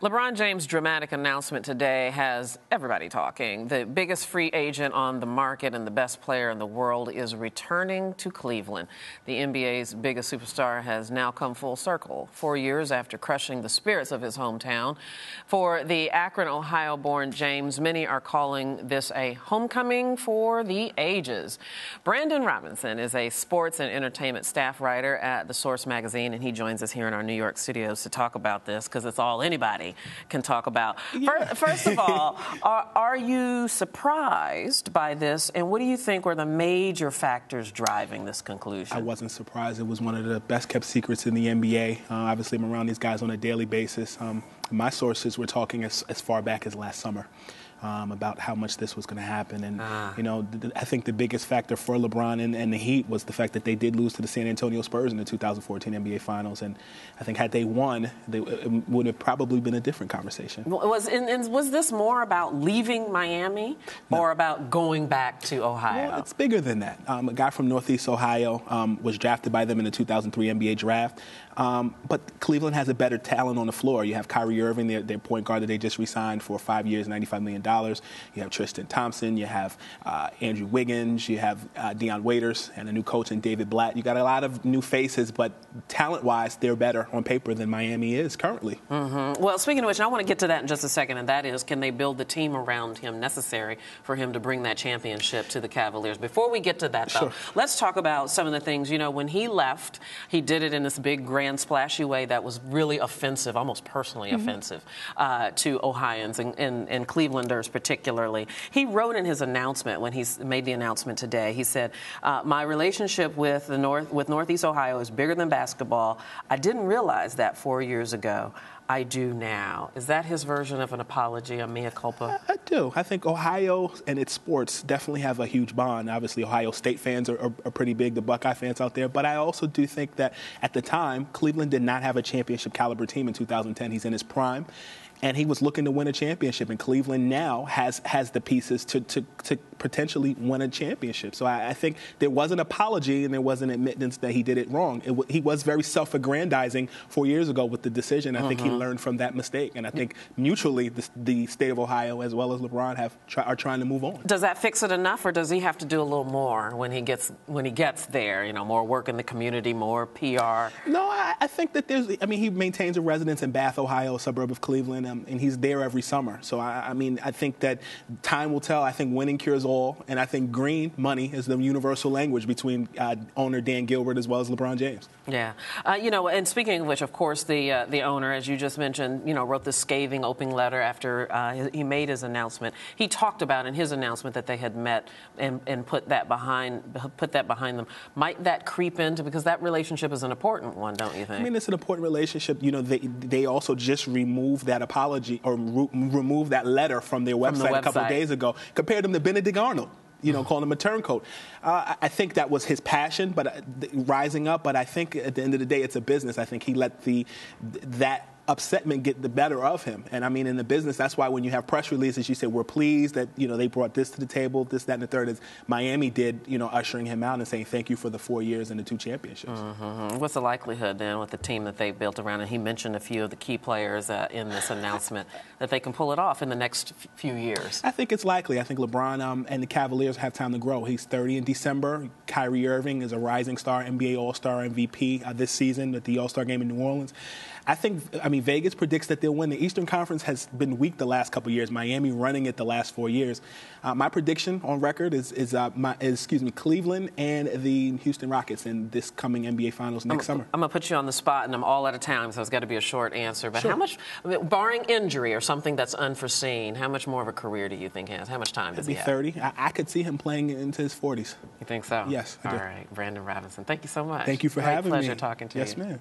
LeBron James' dramatic announcement today has everybody talking. The biggest free agent on the market and the best player in the world is returning to Cleveland. The NBA's biggest superstar has now come full circle, 4 years after crushing the spirits of his hometown. For the Akron, Ohio-born James, many are calling this a homecoming for the ages. Brandon Robinson is a sports and entertainment staff writer at The Source magazine, and he joins us here in our New York studios to talk about this because it's all anybody can talk about. Yeah. First of all, are you surprised by this, and what do you think were the major factors driving this conclusion? I wasn't surprised. It was one of the best-kept secrets in the NBA. Obviously, I'm around these guys on a daily basis. My sources were talking as far back as last summer. About how much this was going to happen. And, I think the biggest factor for LeBron and the Heat was the fact that they did lose to the San Antonio Spurs in the 2014 NBA Finals. And I think had they won, it would have probably been a different conversation. Was this more about leaving Miami or about going back to Ohio? Well, it's bigger than that. A guy from Northeast Ohio was drafted by them in the 2003 NBA draft. But Cleveland has a better talent on the floor. You have Kyrie Irving, their point guard that they just re-signed for 5 years, $95 million. You have Tristan Thompson. You have Andrew Wiggins. You have Deion Waiters and a new coach in David Blatt. You got a lot of new faces, but talent-wise, they're better on paper than Miami is currently. Mm-hmm. Well, speaking of which, I want to get to that in just a second, and that is, can they build the team around him necessary for him to bring that championship to the Cavaliers? Before we get to that, though, sure, let's talk about some of the things. You know, when he left, he did it in this big, grand, splashy way that was really offensive, almost personally offensive to Ohioans and Clevelanders particularly. He wrote in his announcement, when he made the announcement today, he said, my relationship with Northeast Ohio is bigger than basketball. I didn't realize that 4 years ago. I do now. Is that his version of an apology, a mea culpa? I do. I think Ohio and its sports definitely have a huge bond. Obviously, Ohio State fans are pretty big, the Buckeye fans out there. But I also do think that at the time, Cleveland did not have a championship caliber team in 2010. He's in his prime. And he was looking to win a championship, and Cleveland now has the pieces to potentially win a championship. So I think there was an apology and there was an admittance that he did it wrong. He was very self-aggrandizing 4 years ago with the decision. I think he learned from that mistake, and I think mutually the state of Ohio as well as LeBron are trying to move on. Does that fix it enough, or does he have to do a little more when he gets there? You know, more work in the community, more PR. No, I think that he maintains a residence in Bath, Ohio, a suburb of Cleveland. And he's there every summer. So, I think that time will tell. I think winning cures all. And I think green money is the universal language between owner Dan Gilbert as well as LeBron James. Yeah. And speaking of which, of course, the owner, as you just mentioned, wrote this scathing opening letter after he made his announcement. He talked about in his announcement that they had met and put that behind them. Might that creep into, because that relationship is an important one, don't you think? I mean, it's an important relationship. They also just removed that apology or remove that letter from their website a couple of days ago, compared him to Benedict Arnold, calling him a turncoat. I think that was his passion, but rising up. But I think at the end of the day, it's a business. I think he let that upsetment get the better of him. And I mean, in the business, that's why when you have press releases, you say, we're pleased that, they brought this to the table, this, that, and the third, as Miami did, ushering him out and saying thank you for the 4 years and the 2 championships. Mm-hmm. What's the likelihood then with the team that they built around? And he mentioned a few of the key players in this announcement that they can pull it off in the next few years. I think it's likely. I think LeBron and the Cavaliers have time to grow. He's 30 in December. Kyrie Irving is a rising star, NBA All-Star MVP this season at the All-Star game in New Orleans. I mean, Vegas predicts that they'll win. The Eastern Conference has been weak the last couple of years. Miami running it the last 4 years. My prediction on record is Cleveland and the Houston Rockets in this coming NBA Finals next summer. I'm going to put you on the spot, and I'm all out of time, so it's got to be a short answer. But Sure. How much, barring injury or something that's unforeseen, how much more of a career do you think he has? How much time does he have? 30. I could see him playing into his 40s. You think so? Yes, I do. All right, Brandon Robinson, thank you so much. Thank you for having me. Pleasure talking to you. Yes, ma'am.